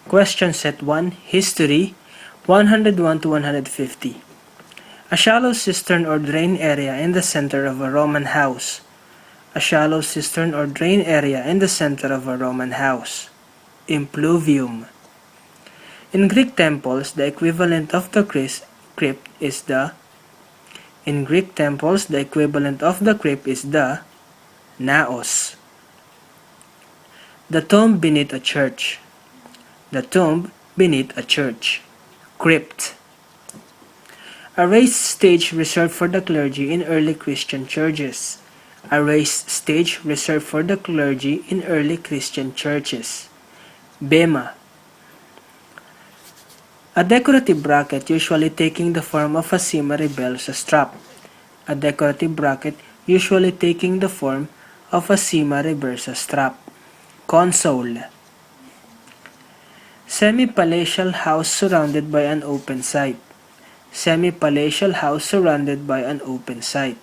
Question set 1, History, 101 to 150. A shallow cistern or drain area in the center of a Roman house. A shallow cistern or drain area in the center of a Roman house. Impluvium. In Greek temples, the equivalent of the crypt is the naos. The tomb beneath a church. The tomb beneath a church. Crypt. A raised stage reserved for the clergy in early Christian churches. A raised stage reserved for the clergy in early Christian churches. Bema. A decorative bracket usually taking the form of a cima reversa strap. A decorative bracket usually taking the form of a cima reversa strap. Console. Semi-palatial house surrounded by an open site. Semi-palatial house surrounded by an open site.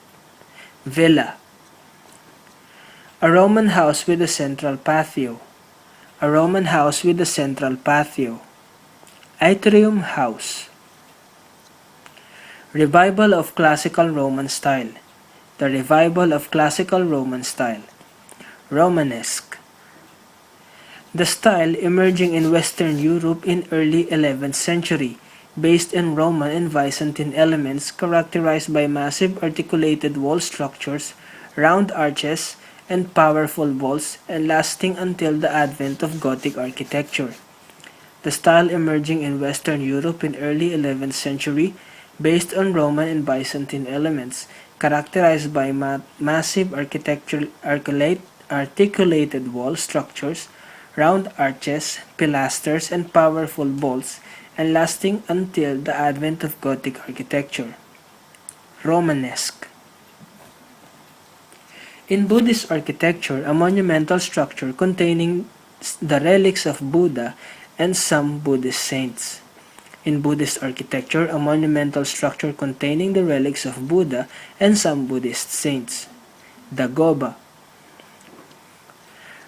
Villa. A Roman house with a central patio. A Roman house with a central patio. Atrium house. Revival of classical Roman style. The revival of classical Roman style. Romanesque. The style emerging in Western Europe in early 11th century, based on Roman and Byzantine elements characterized by massive articulated wall structures, round arches, and powerful walls, and lasting until the advent of Gothic architecture. The style emerging in Western Europe in early 11th century, based on Roman and Byzantine elements, characterized by massive articulated wall structures, round arches, pilasters, and powerful vaults, and lasting until the advent of Gothic architecture. Romanesque. In Buddhist architecture, a monumental structure containing the relics of Buddha and some Buddhist saints. In Buddhist architecture, a monumental structure containing the relics of Buddha and some Buddhist saints. Dagoba.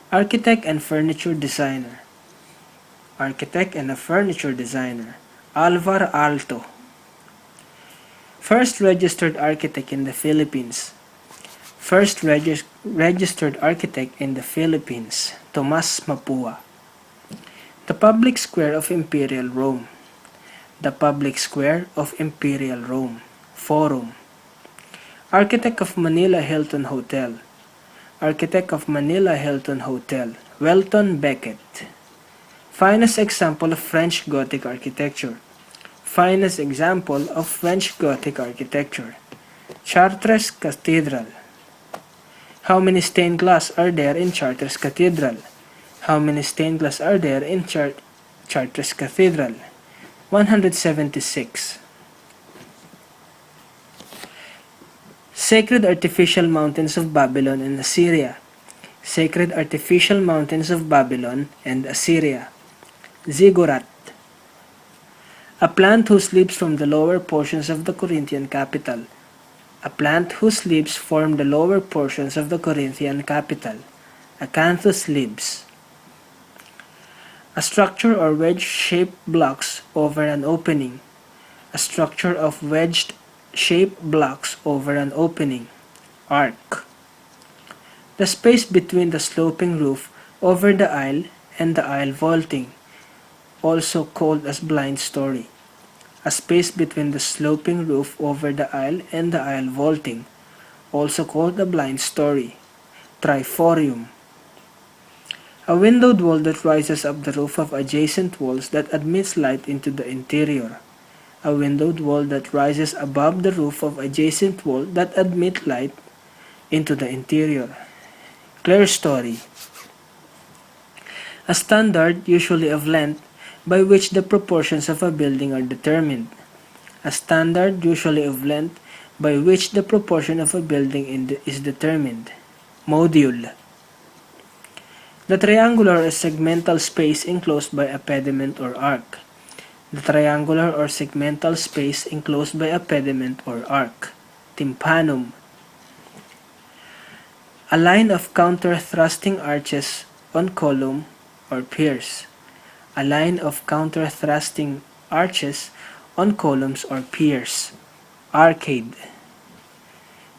Architect and furniture designer. Architect and a furniture designer. Alvar Aalto. First registered architect in the Philippines. First registered architect in the Philippines. Tomas Mapua. The public square of Imperial Rome. The public square of Imperial Rome. Forum. Architect of Manila Hilton Hotel. Architect of Manila Hilton Hotel. Welton Becket. Finest example of French Gothic architecture. Finest example of French Gothic architecture. Chartres Cathedral. How many stained glass are there in Chartres Cathedral? How many stained glass are there in Chartres Cathedral? 176. Sacred artificial mountains of Babylon and Assyria. Sacred artificial mountains of Babylon and Assyria. Ziggurat. A plant whose leaves form the lower portions of the Corinthian capital. A plant whose leaves form the lower portions of the Corinthian capital. Acanthus leaves. A structure or wedge-shaped blocks over an opening. A structure of wedge-shaped blocks over an opening. Arc. The space between the sloping roof over the aisle and the aisle vaulting, also called as blind story. A space between the sloping roof over the aisle and the aisle vaulting, also called a blind story. Triforium. A windowed wall that rises up the roof of adjacent walls that admits light into the interior. A windowed wall that rises above the roof of adjacent wall that admit light into the interior. Clerestory. A standard, usually of length, by which the proportions of a building are determined. A standard, usually of length, by which the proportion of a building is determined. Module. The triangular or segmental space enclosed by a pediment or arc. The triangular or segmental space enclosed by a pediment or arc. Tympanum. A line of counter-thrusting arches on column or piers. a line of counter-thrusting arches on columns or piers. Arcade.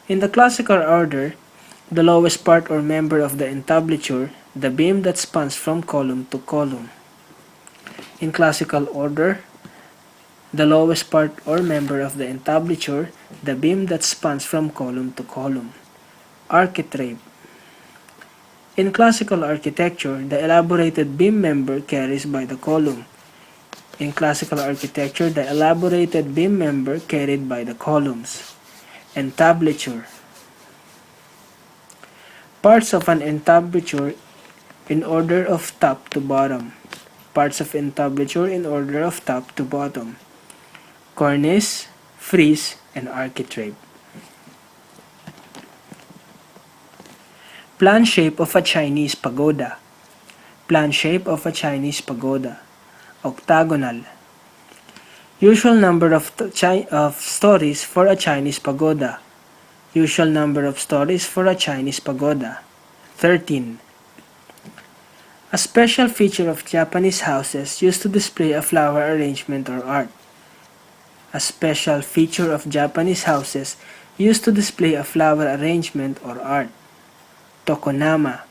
In the classical order, the lowest part or member of the entablature, the beam that spans from column to column. In classical order, the lowest part or member of the entablature, the beam that spans from column to column. Architrave. In classical architecture, the elaborated beam member carries by the column. In classical architecture, the elaborated beam member carried by the columns. Entablature. Parts of an entablature in order of top to bottom. Parts of entablature in order of top to bottom. Cornice, frieze, and architrave. Plan shape of a Chinese pagoda. Plan shape of a Chinese pagoda. Octagonal. Usual number of stories for a Chinese pagoda. Usual number of stories for a Chinese pagoda. 13. A special feature of Japanese houses used to display a flower arrangement or art. A special feature of Japanese houses used to display a flower arrangement or art. Tokonama.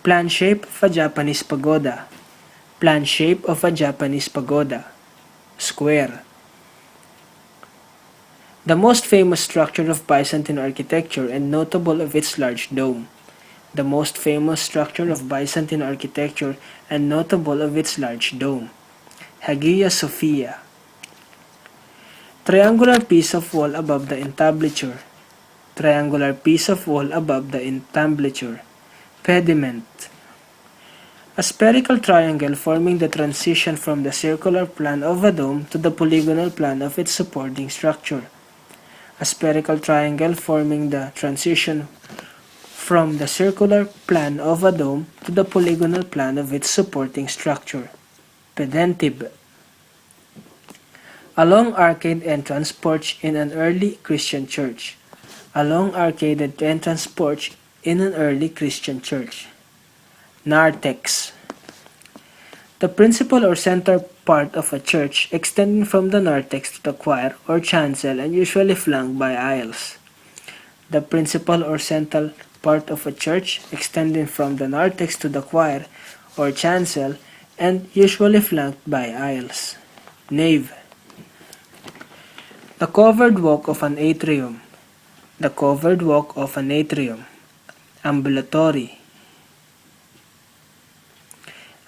Plan shape of a Japanese pagoda. Plan shape of a Japanese pagoda. Square. The most famous structure of Byzantine architecture and notable of its large dome. The most famous structure of Byzantine architecture and notable of its large dome. Hagia Sophia. Triangular piece of wall above the entablature. Triangular piece of wall above the entablature. Pediment. A spherical triangle forming the transition from the circular plan of a dome to the polygonal plan of its supporting structure. A spherical triangle forming the transition from the circular plan of a dome to the polygonal plan of its supporting structure. Pedentive. A long arcade entrance porch in an early Christian church. A long arcaded entrance porch in an early Christian church. Narthex. The principal or center part of a church extending from the narthex to the choir or chancel and usually flanked by aisles. The principal or central part of a church extending from the narthex to the choir or chancel and usually flanked by aisles. Nave. The covered walk of an atrium. The covered walk of an atrium. Ambulatory.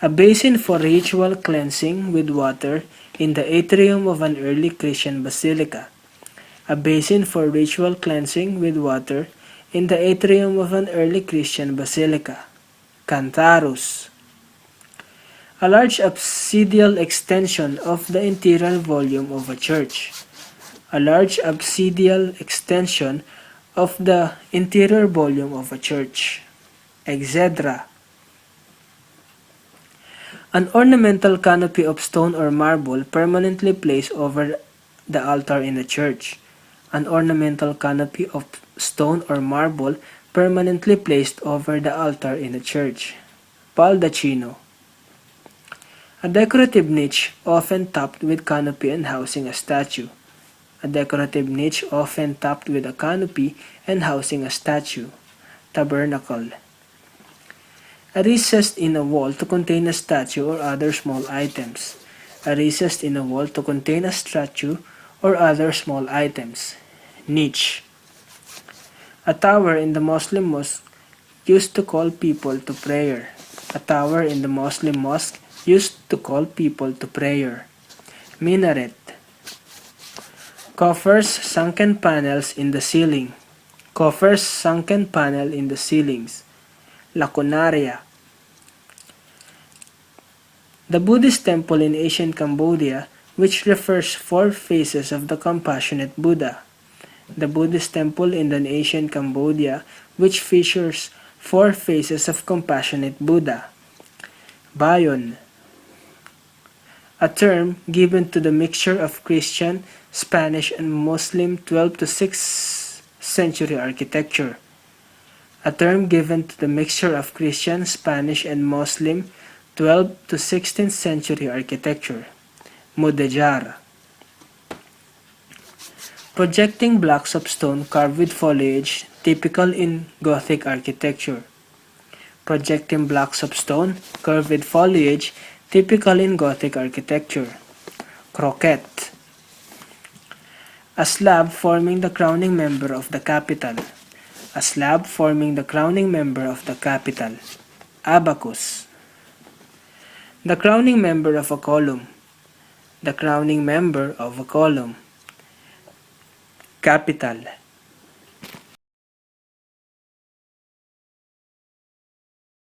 A basin for ritual cleansing with water in the atrium of an early Christian basilica. A basin for ritual cleansing with water in the atrium of an early Christian basilica. Cantharus. A large absidial extension of the interior volume of a church. A large absidial extension of the interior volume of a church. Exedra. An ornamental canopy of stone or marble permanently placed over the altar in a church. An ornamental canopy of stone or marble permanently placed over the altar in a church. Baldacchino. A decorative niche often topped with canopy and housing a statue. A decorative niche often topped with a canopy and housing a statue. Tabernacle. A recess in a wall to contain a statue or other small items. A recess in a wall to contain a statue or other small items. Niche. A tower in the Muslim mosque used to call people to prayer. A tower in the Muslim mosque used to call people to prayer. Minaret. Coffers, sunken panels in the ceiling. Coffers, sunken panel in the ceilings. Lacunaria. The Buddhist temple in ancient Cambodia, which refers 4 faces of the compassionate Buddha. The Buddhist temple in the ancient Cambodia, which features 4 faces of compassionate Buddha. Bayon. A term given to the mixture of Christian, Spanish, and Muslim 12th to 6th century architecture. A term given to the mixture of Christian, Spanish, and Muslim 12th to 16th century architecture, Mudéjar. Projecting blocks of stone carved with foliage, typical in Gothic architecture. Projecting blocks of stone carved with foliage, typical in Gothic architecture. Croquette. A slab forming the crowning member of the capital. A slab forming the crowning member of the capital. Abacus. The crowning member of a column. The crowning member of a column. Capital.